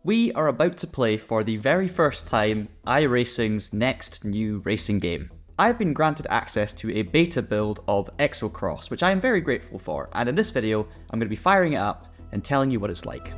We are about to play for the very first time iRacing's next new racing game. I've been granted access to a beta build of ExoCross, which I am very grateful for, and in this video I'm going to be firing it up and telling you what it's like.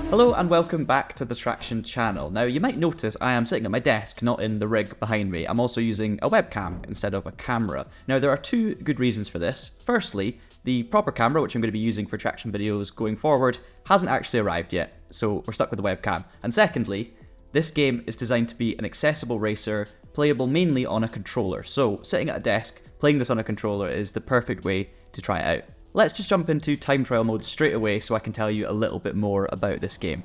Hello and welcome back to the Traxion channel. Now you might notice I am sitting at my desk, not in the rig behind me. I'm also using a webcam instead of a camera. Now there are two good reasons for this. Firstly, the proper camera, which I'm going to be using for Traxion videos going forward, hasn't actually arrived yet, so we're stuck with the webcam. And secondly, this game is designed to be an accessible racer, playable mainly on a controller. So sitting at a desk, playing this on a controller is the perfect way to try it out. Let's just jump into time trial mode straight away so I can tell you a little bit more about this game.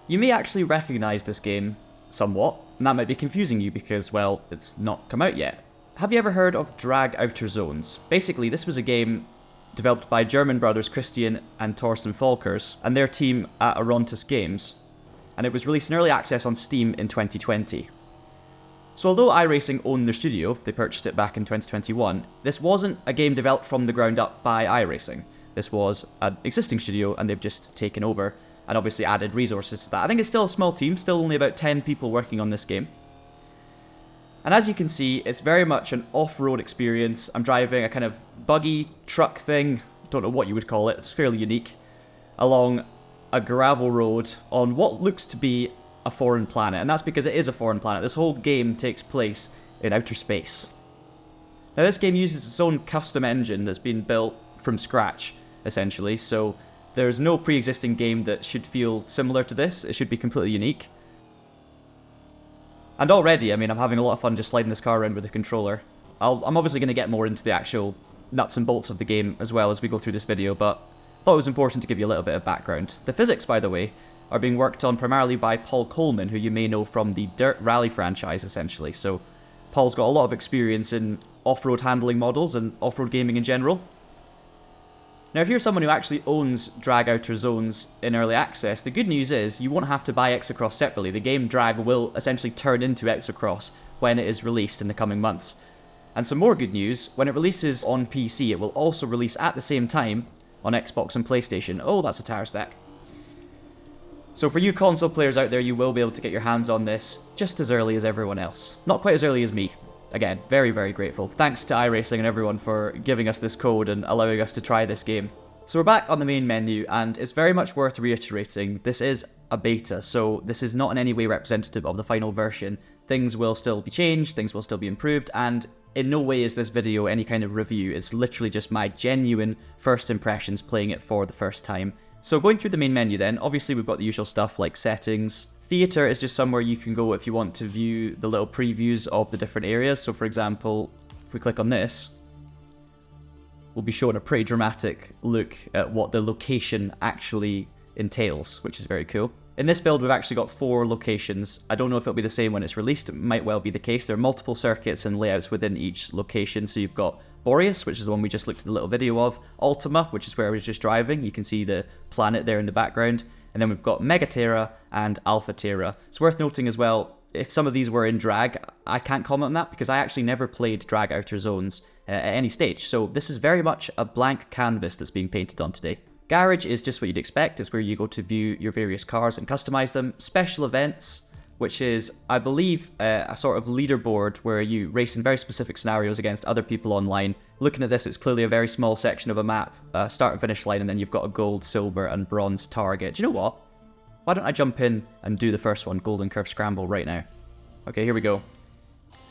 You may actually recognise this game somewhat, and that might be confusing you because, well, it's not come out yet. Have you ever heard of Drag Outer Zones? Basically, this was a game developed by German brothers Christian and Thorsten Volkers and their team at Orontes Games, and it was released in early access on Steam in 2020. So although iRacing owned their studio, they purchased it back in 2021, this wasn't a game developed from the ground up by iRacing. This was an existing studio and they've just taken over and obviously added resources to that. I think it's still a small team, still only about 10 people working on this game. And as you can see, it's very much an off-road experience. I'm driving a kind of buggy truck thing, don't know what you would call it, it's fairly unique, along a gravel road on what looks to be a foreign planet, and that's because it is a foreign planet. This whole game takes place in outer space. Now this game uses its own custom engine that's been built from scratch, essentially, so there's no pre-existing game that should feel similar to this. It should be completely unique. And already, I mean, I'm having a lot of fun just sliding this car around with the controller. I'm obviously going to get more into the actual nuts and bolts of the game as well as we go through this video, but I thought it was important to give you a little bit of background. The physics, by the way, are being worked on primarily by Paul Coleman, who you may know from the Dirt Rally franchise, essentially. So Paul's got a lot of experience in off-road handling models and off-road gaming in general. Now, if you're someone who actually owns Drag Outer Zones in early access, the good news is you won't have to buy ExoCross separately. The game Drag will essentially turn into ExoCross when it is released in the coming months. And some more good news, when it releases on PC, it will also release at the same time on Xbox and PlayStation. Oh, that's a tire stack. So for you console players out there, you will be able to get your hands on this just as early as everyone else. Not quite as early as me. Again, very, very grateful. Thanks to iRacing and everyone for giving us this code and allowing us to try this game. So we're back on the main menu, and it's very much worth reiterating, this is a beta, so this is not in any way representative of the final version. Things will still be changed, things will still be improved, and in no way is this video any kind of review. It's literally just my genuine first impressions playing it for the first time. So going through the main menu then, obviously we've got the usual stuff like settings. Theatre is just somewhere you can go if you want to view the little previews of the different areas. So for example, if we click on this, we'll be shown a pretty dramatic look at what the location actually entails, which is very cool. In this build, we've actually got 4 locations. I don't know if it'll be the same when it's released. It might well be the case. There are multiple circuits and layouts within each location. So you've got Boreas, which is the one we just looked at the little video of. Ultima, which is where I was just driving. You can see the planet there in the background. And then we've got Megaterra and AlphaTerra. It's worth noting as well, if some of these were in Drag, I can't comment on that because I actually never played Drag Outer Zones at any stage. So this is very much a blank canvas that's being painted on today. Garage is just what you'd expect. It's where you go to view your various cars and customize them. Special events, which is, I believe, a sort of leaderboard where you race in very specific scenarios against other people online. Looking at this, it's clearly a very small section of a map, start and finish line, and then you've got a gold, silver, and bronze target. Do you know what? Why don't I jump in and do the first one, Golden Curve Scramble, right now? Okay, here we go.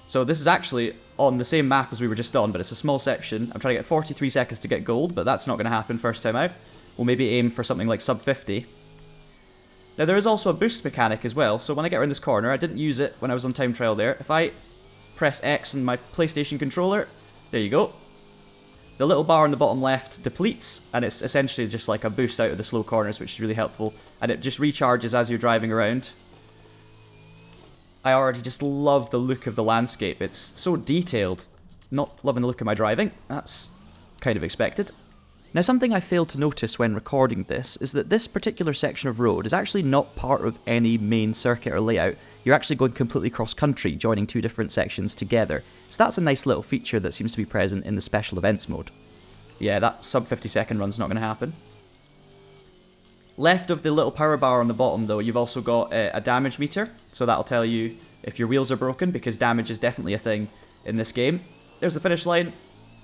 So this is actually on the same map as we were just on, but it's a small section. I'm trying to get 43 seconds to get gold, but that's not going to happen first time out. We'll maybe aim for something like sub 50. Now there is also a boost mechanic as well, so when I get around this corner, I didn't use it when I was on time trial there. If I press X on my PlayStation controller, there you go. The little bar on the bottom left depletes, and it's essentially just like a boost out of the slow corners, which is really helpful. And it just recharges as you're driving around. I already just love the look of the landscape. It's so detailed. Not loving the look of my driving. That's kind of expected. Now, something I failed to notice when recording this is that this particular section of road is actually not part of any main circuit or layout. You're actually going completely cross-country, joining 2 different sections together. So that's a nice little feature that seems to be present in the special events mode. Yeah, that sub 50 second run's not going to happen. Left of the little power bar on the bottom, though, you've also got a damage meter, so that'll tell you if your wheels are broken, because damage is definitely a thing in this game. There's the finish line.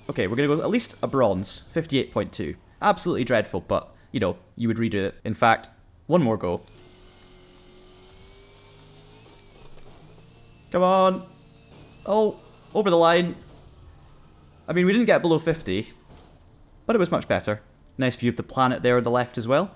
Okay, we're going to go at least a bronze, 58.2. Absolutely dreadful, but, you know, you would redo it. In fact, one more go. Come on. Oh, over the line. I mean, we didn't get below 50, but it was much better. Nice view of the planet there on the left as well.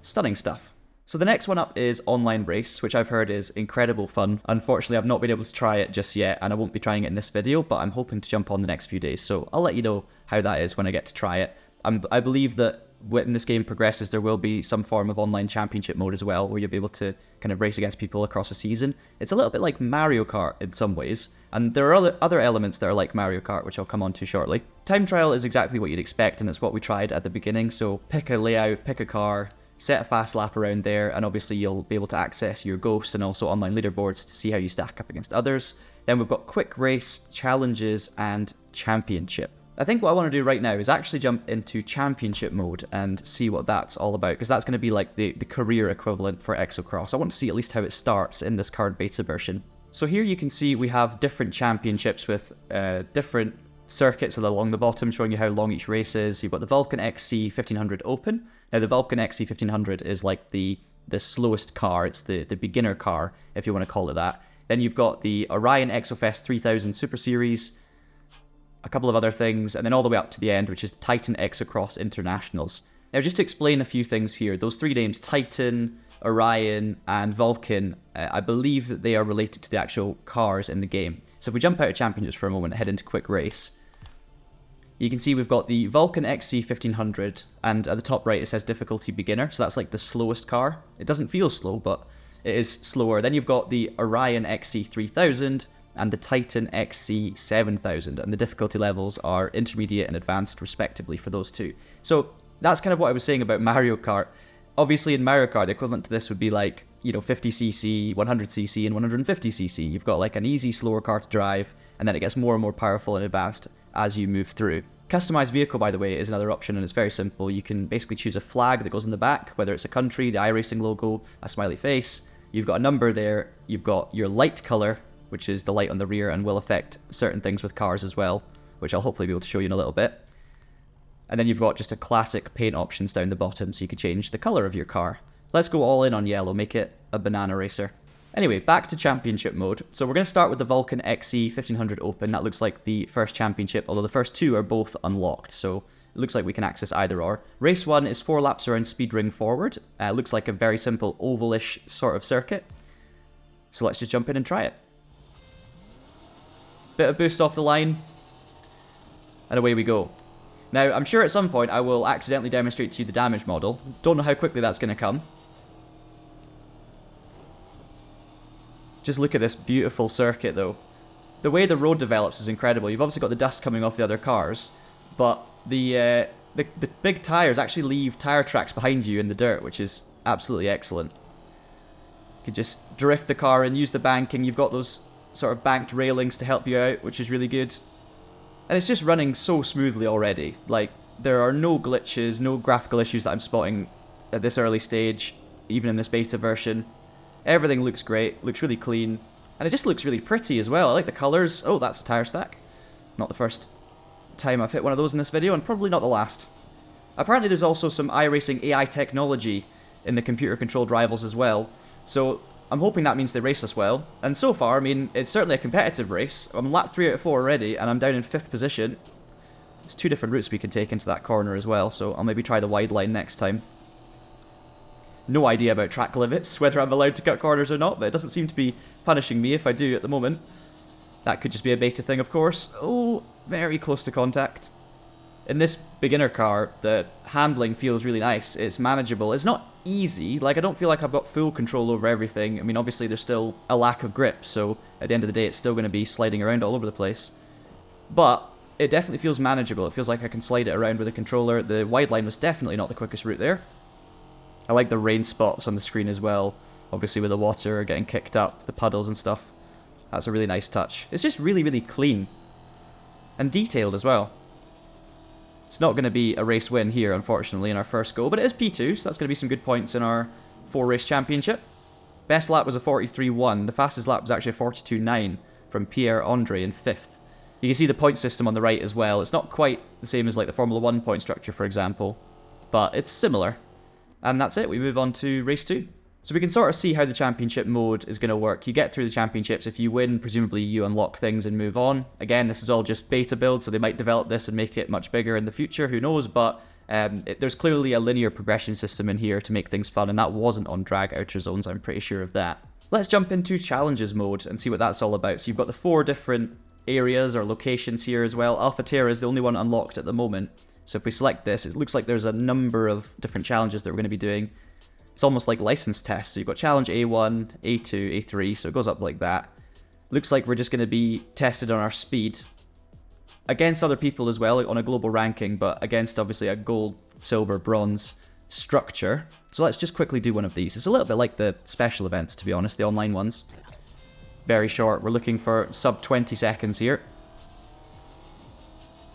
Stunning stuff. So the next one up is Online Race, which I've heard is incredible fun. Unfortunately, I've not been able to try it just yet, and I won't be trying it in this video, but I'm hoping to jump on the next few days, so I'll let you know how that is when I get to try it. I believe that when this game progresses, there will be some form of online championship mode as well, where you'll be able to kind of race against people across a season. It's a little bit like Mario Kart in some ways, and there are other elements that are like Mario Kart, which I'll come on to shortly. Time trial is exactly what you'd expect, and it's what we tried at the beginning, so pick a layout, pick a car, set a fast lap around there, and obviously you'll be able to access your Ghost and also online leaderboards to see how you stack up against others. Then we've got Quick Race, Challenges, and Championship. I think what I want to do right now is actually jump into Championship mode and see what that's all about, because that's going to be like the career equivalent for ExoCross. I want to see at least how it starts in this current beta version. So here you can see we have different championships with different circuits along the bottom showing you how long each race is. You've got the Vulcan XC 1500 Open. Now the Vulcan XC 1500 is like the slowest car. It's the beginner car, if you want to call it that. Then you've got the Orion Exofest 3000 Super Series, a couple of other things, and then all the way up to the end, which is Titan ExoCross Internationals. Now just to explain a few things here, those three names, Titan, Orion, and Vulcan, I believe that they are related to the actual cars in the game. So if we jump out of championships for a moment and head into Quick Race, you can see we've got the Vulcan XC 1500, and at the top right it says difficulty beginner, so that's like the slowest car. It doesn't feel slow, but it is slower. Then you've got the Orion XC 3000 and the Titan XC 7000, and the difficulty levels are intermediate and advanced respectively for those two. So that's kind of what I was saying about Mario Kart. Obviously in Mario Kart, the equivalent to this would be like, you know, 50cc, 100cc, and 150cc. You've got like an easy, slower car to drive, and then it gets more and more powerful and advanced as you move through. Customized vehicle, by the way, is another option, and it's very simple. You can basically choose a flag that goes in the back, whether it's a country, the iRacing logo, a smiley face. You've got a number there. You've got your light color, which is the light on the rear and will affect certain things with cars as well, which I'll hopefully be able to show you in a little bit. And then you've got just a classic paint options down the bottom, so you can change the color of your car. Let's go all in on yellow, make it a banana racer. Anyway, back to championship mode. So we're going to start with the Vulcan XC 1500 Open. That looks like the first championship, although the first two are both unlocked, so it looks like we can access either or. Race 1 is 4 laps around Speed Ring Forward. Looks like a very simple ovalish sort of circuit. So let's just jump in and try it. Bit of boost off the line, and away we go. Now, I'm sure at some point I will accidentally demonstrate to you the damage model. Don't know how quickly that's going to come. Just look at this beautiful circuit, though. The way the road develops is incredible. You've obviously got the dust coming off the other cars, but the big tyres actually leave tyre tracks behind you in the dirt, which is absolutely excellent. You can just drift the car and use the banking. You've got those sort of banked railings to help you out, which is really good. And it's just running so smoothly already. Like, there are no glitches, no graphical issues that I'm spotting at this early stage, even in this beta version. Everything looks great, looks really clean, and it just looks really pretty as well. I like the colours. Oh, that's a tyre stack. Not the first time I've hit one of those in this video, and probably not the last. Apparently there's also some iRacing AI technology in the computer-controlled rivals as well, so I'm hoping that means they race us well. And so far, I mean, it's certainly a competitive race. I'm lap 3 out of 4 already, and I'm down in 5th position. There's 2 different routes we can take into that corner as well, so I'll maybe try the wide line next time. No idea about track limits, whether I'm allowed to cut corners or not, but it doesn't seem to be punishing me if I do at the moment. That could just be a beta thing, of course. Oh, very close to contact. In this beginner car, the handling feels really nice. It's manageable. It's not easy. Like, I don't feel like I've got full control over everything. I mean, obviously there's still a lack of grip, so at the end of the day it's still going to be sliding around all over the place. But it definitely feels manageable. It feels like I can slide it around with a controller. The wide line was definitely not the quickest route there. I like the rain spots on the screen as well. Obviously with the water getting kicked up, the puddles and stuff. That's a really nice touch. It's just really, really clean. And detailed as well. It's not going to be a race win here, unfortunately, in our first go, but it is P2, so that's going to be some good points in our 4-race championship. Best lap was a 43.1. The fastest lap was actually a 42.9 from Pierre-Andre in 5th. You can see the point system on the right as well. It's not quite the same as like the Formula 1 point structure, for example, but it's similar. And that's it. We move on to race 2. So we can sort of see how the championship mode is going to work. You get through the championships. If you win, presumably you unlock things and move on. Again, this is all just beta build, so they might develop this and make it much bigger in the future. Who knows? But there's clearly a linear progression system in here to make things fun, and that wasn't on Drag Outer Zones. I'm pretty sure of that. Let's jump into challenges mode and see what that's all about. So you've got the 4 different areas or locations here as well. Megaterra is the only one unlocked at the moment. So if we select this, it looks like there's a number of different challenges that we're going to be doing. It's almost like license tests. So you've got challenge A1, A2, A3, so it goes up like that. Looks like we're just going to be tested on our speed against other people as well, like on a global ranking, but against obviously a gold, silver, bronze structure. So let's just quickly do one of these. It's a little bit like the special events, to be honest, the online ones. Very short. We're looking for sub 20 seconds here.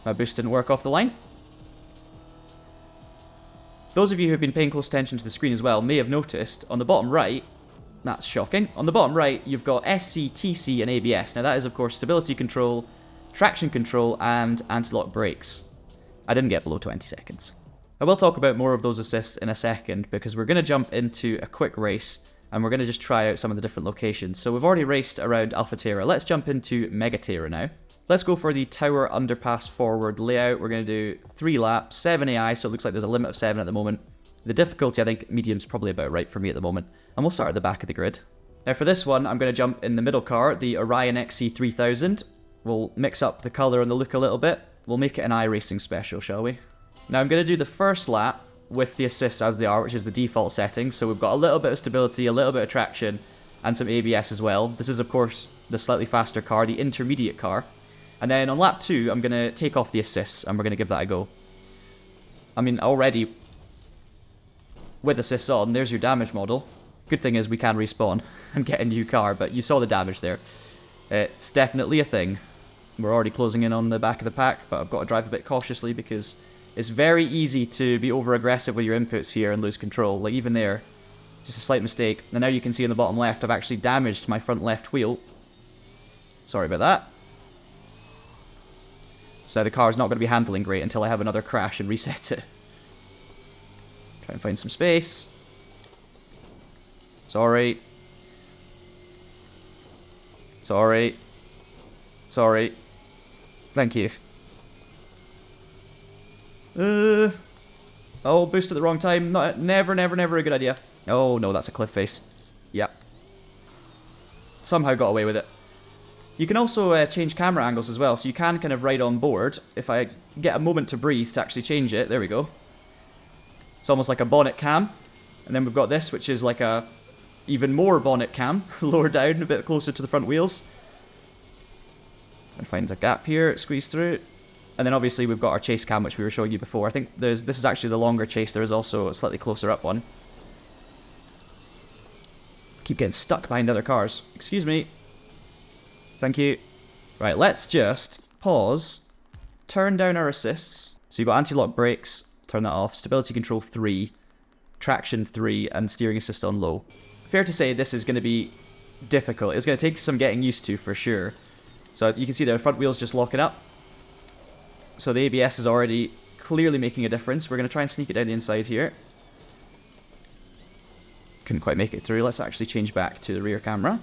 My boost didn't work off the line. Those of you who have been paying close attention to the screen as well may have noticed on the bottom right, that's shocking, on the bottom right you've got SC, TC and ABS. Now that is of course stability control, traction control and anti-lock brakes. I didn't get below 20 seconds. I will talk about more of those assists in a second because we're going to jump into a quick race and we're going to just try out some of the different locations. So we've already raced around Megaterra. Let's jump into Megaterra now. Let's go for the tower underpass forward layout. We're going to do 3 laps, 7 AI, so it looks like there's a limit of 7 at the moment. The difficulty, I think medium's probably about right for me at the moment. And we'll start at the back of the grid. Now for this one, I'm going to jump in the middle car, the Orion XC3000. We'll mix up the colour and the look a little bit. We'll make it an iRacing's special, shall we? Now I'm going to do the first lap with the assists as they are, which is the default setting. So we've got a little bit of stability, a little bit of traction, and some ABS as well. This is of course the slightly faster car, the intermediate car. And then on lap 2, I'm going to take off the assists and we're going to give that a go. I mean, already with assists on, there's your damage model. Good thing is we can respawn and get a new car, but you saw the damage there. It's definitely a thing. We're already closing in on the back of the pack, but I've got to drive a bit cautiously because it's very easy to be over-aggressive with your inputs here and lose control. Like even there, just a slight mistake. And now you can see in the bottom left, I've actually damaged my front left wheel. Sorry about that. So the car's not going to be handling great until I have another crash and reset it. Try and find some space. Sorry. Sorry. Sorry. Thank you. Oh, boost at the wrong time. Never a good idea. Oh no, that's a cliff face. Yep. Somehow got away with it. You can also change camera angles as well, so you can kind of ride on board. If I get a moment to breathe to actually change it, there we go. It's almost like a bonnet cam. And then we've got this, which is like a even more bonnet cam, lower down, a bit closer to the front wheels. And find a gap here, squeeze through. And then obviously we've got our chase cam, which we were showing you before. I think this is actually the longer chase. There is also a slightly closer up one. Keep getting stuck behind other cars. Excuse me. Thank you. Right, let's just pause, turn down our assists. So you've got anti-lock brakes, turn that off, stability control 3, traction 3, and steering assist on low. Fair to say this is going to be difficult. It's going to take some getting used to for sure. So you can see the front wheel's just locking up. So the ABS is already clearly making a difference. We're going to try and sneak it down the inside here. Couldn't quite make it through. Let's actually change back to the rear camera.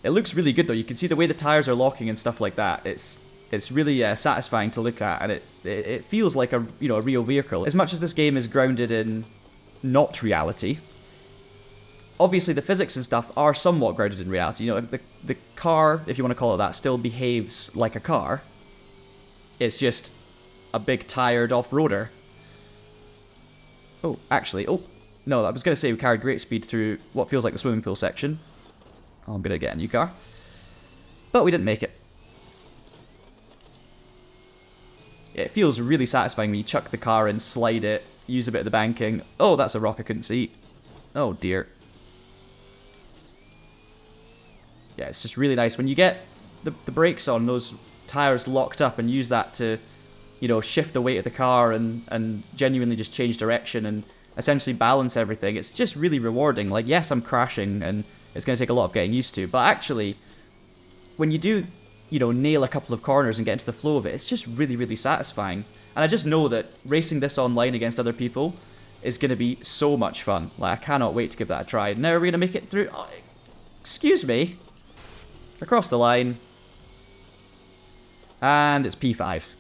It looks really good though. You can see the way the tires are locking and stuff like that. It's really satisfying to look at, and it feels like a real vehicle. As much as this game is grounded in not reality, obviously the physics and stuff are somewhat grounded in reality. You know, the car, if you want to call it that, still behaves like a car. It's just a big tired off-roader. Oh, actually, no, I was going to say we carried great speed through what feels like the swimming pool section. Oh, I'm going to get a new car. But we didn't make it. It feels really satisfying when you chuck the car in, slide it, use a bit of the banking. Oh, that's a rock I couldn't see. Oh, dear. Yeah, it's just really nice. When you get the brakes on, those tires locked up and use that to, you know, shift the weight of the car and genuinely just change direction and essentially balance everything. It's just really rewarding. Like, yes, I'm crashing and it's going to take a lot of getting used to, but actually, when you do, you know, nail a couple of corners and get into the flow of it, it's just really, really satisfying. And I just know that racing this online against other people is going to be so much fun. Like, I cannot wait to give that a try. Now we're going to make it through. Oh, excuse me. Across the line. And it's P5.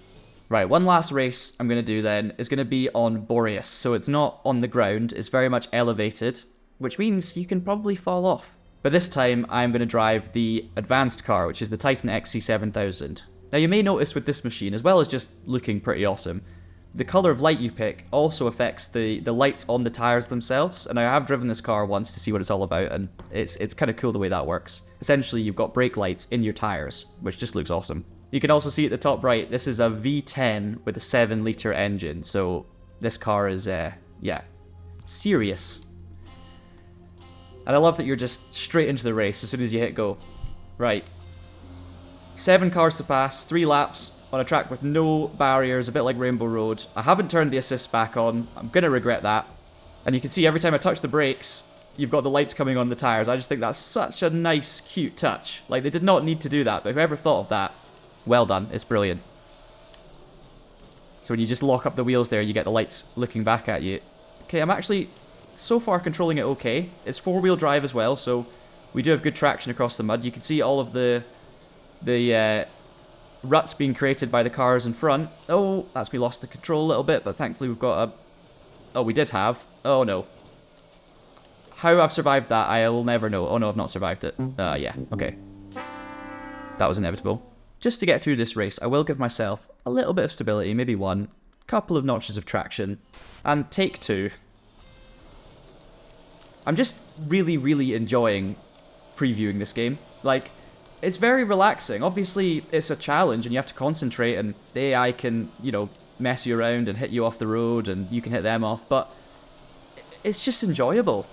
Right, one last race I'm going to do then is going to be on Boreas. So it's not on the ground, it's very much elevated, which means you can probably fall off. But this time I'm going to drive the advanced car, which is the Titan XC7000. Now you may notice with this machine, as well as just looking pretty awesome, the colour of light you pick also affects the lights on the tyres themselves. And I have driven this car once to see what it's all about, and it's kind of cool the way that works. Essentially, you've got brake lights in your tyres, which just looks awesome. You can also see at the top right, this is a V10 with a 7-litre engine, so this car is, yeah, serious. And I love that you're just straight into the race as soon as you hit go. Right. 7 cars to pass, 3 laps on a track with no barriers, a bit like Rainbow Road. I haven't turned the assist back on. I'm going to regret that. And you can see every time I touch the brakes, you've got the lights coming on the tyres. I just think that's such a nice, cute touch. Like, they did not need to do that, but whoever thought of that, well done. It's brilliant. So when you just lock up the wheels there, you get the lights looking back at you. Okay, I'm actually so far controlling it okay. It's 4-wheel drive as well, so we do have good traction across the mud. You can see all of the ruts being created by the cars in front. Oh, that's we lost the control a little bit, but thankfully we've got a... Oh, we did have. Oh, no. How I've survived that, I will never know. Oh, no, I've not survived it. Yeah, okay. That was inevitable. Just to get through this race, I will give myself a little bit of stability, maybe 1, couple of notches of traction, and take 2. I'm just really, really enjoying previewing this game. Like, it's very relaxing. Obviously, it's a challenge and you have to concentrate, and the AI can, you know, mess you around and hit you off the road and you can hit them off, but it's just enjoyable.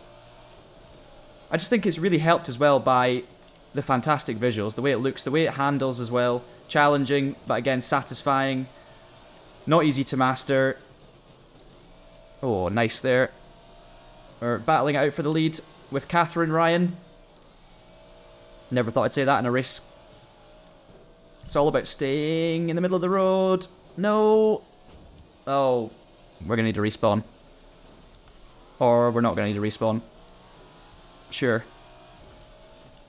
I just think it's really helped as well by the fantastic visuals, the way it looks, the way it handles as well. Challenging, but again, satisfying. Not easy to master. Oh, nice there. We're battling it out for the lead with Catherine Ryan. Never thought I'd say that in a race. It's all about staying in the middle of the road. No. Oh, we're going to need to respawn. Or we're not going to need to respawn. Sure.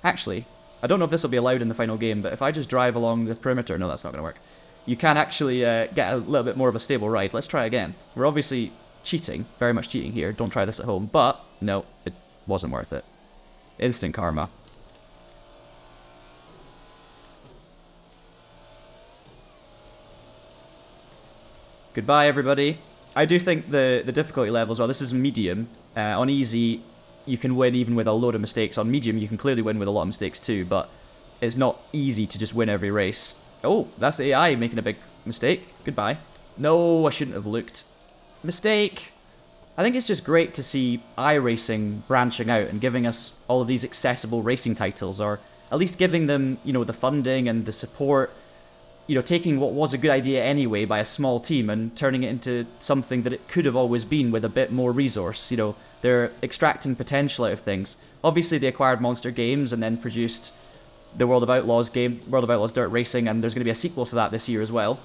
Actually, I don't know if this will be allowed in the final game, but if I just drive along the perimeter... No, that's not going to work. You can actually get a little bit more of a stable ride. Let's try again. We're obviously cheating. Very much cheating here. Don't try this at home. But, no, it wasn't worth it. Instant karma. Goodbye, everybody. I do think the difficulty level as well, this is medium. On easy, you can win even with a load of mistakes. On medium, you can clearly win with a lot of mistakes too, but it's not easy to just win every race. Oh, that's the AI making a big mistake. Goodbye. No, I shouldn't have looked. Mistake! I think it's just great to see iRacing branching out and giving us all of these accessible racing titles, or at least giving them, you know, the funding and the support. You know, taking what was a good idea anyway by a small team and turning it into something that it could have always been with a bit more resource. You know, they're extracting potential out of things. Obviously, they acquired Monster Games and then produced the World of Outlaws game, World of Outlaws Dirt Racing, and there's going to be a sequel to that this year as well.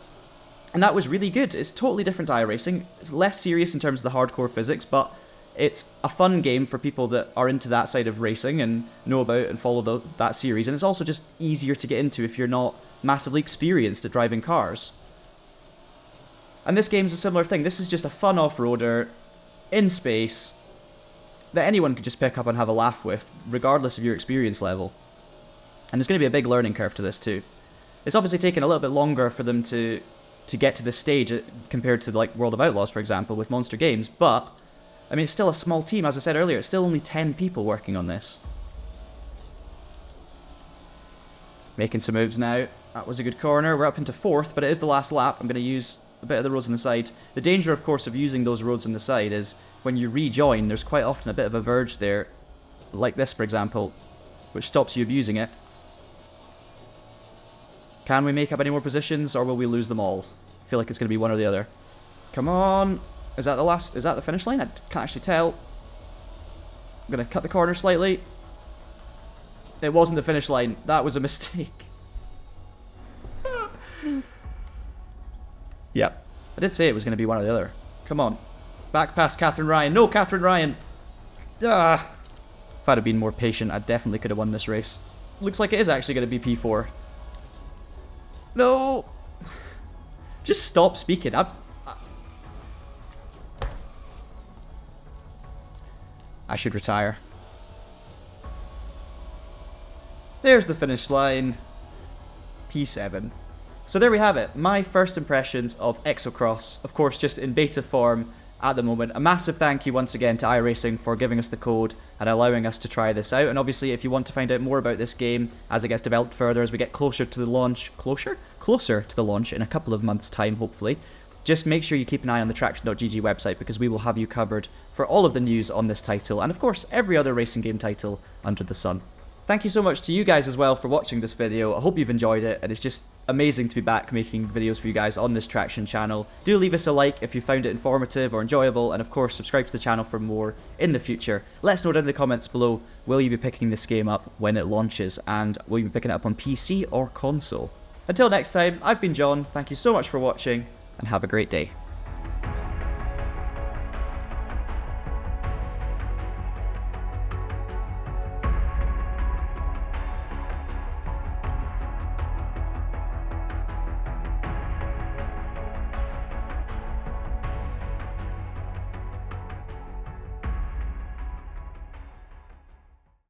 And that was really good. It's totally different to iRacing. It's less serious in terms of the hardcore physics, but it's a fun game for people that are into that side of racing and know about and follow that series. And it's also just easier to get into if you're not massively experienced at driving cars. And this game's a similar thing. This is just a fun off-roader in space that anyone could just pick up and have a laugh with, regardless of your experience level. And there's going to be a big learning curve to this too. It's obviously taken a little bit longer for them to get to this stage compared to like World of Outlaws, for example, with Monster Games, but I mean, it's still a small team. As I said earlier, it's still only 10 people working on this. Making some moves now. That was a good corner. We're up into 4th, but it is the last lap. I'm going to use a bit of the roads on the side. The danger, of course, of using those roads on the side is when you rejoin, there's quite often a bit of a verge there, like this, for example, which stops you abusing it. Can we make up any more positions, or will we lose them all? I feel like it's going to be one or the other. Come on. Is that the last? Is that the finish line? I can't actually tell. I'm going to cut the corner slightly. It wasn't the finish line. That was a mistake. Yep. I did say it was going to be one or the other. Come on. Back past Catherine Ryan. No, Catherine Ryan. Ah. If I'd have been more patient, I definitely could have won this race. Looks like it is actually going to be P4. No. Just stop speaking. I should retire. There's the finish line. P7. So there we have it. My first impressions of ExoCross. Of course, just in beta form at the moment. A massive thank you once again to iRacing for giving us the code and allowing us to try this out. And obviously, if you want to find out more about this game as it gets developed further, as we get closer to the launch, closer to the launch in a couple of months' time, hopefully, just make sure you keep an eye on the TraxionGG website, because we will have you covered for all of the news on this title and, of course, every other racing game title under the sun. Thank you so much to you guys as well for watching this video. I hope you've enjoyed it, and it's just amazing to be back making videos for you guys on this Traxion channel. Do leave us a like if you found it informative or enjoyable, and of course subscribe to the channel for more in the future. Let us know down in the comments below, will you be picking this game up when it launches, and will you be picking it up on PC or console? Until next time, I've been John, thank you so much for watching, and have a great day.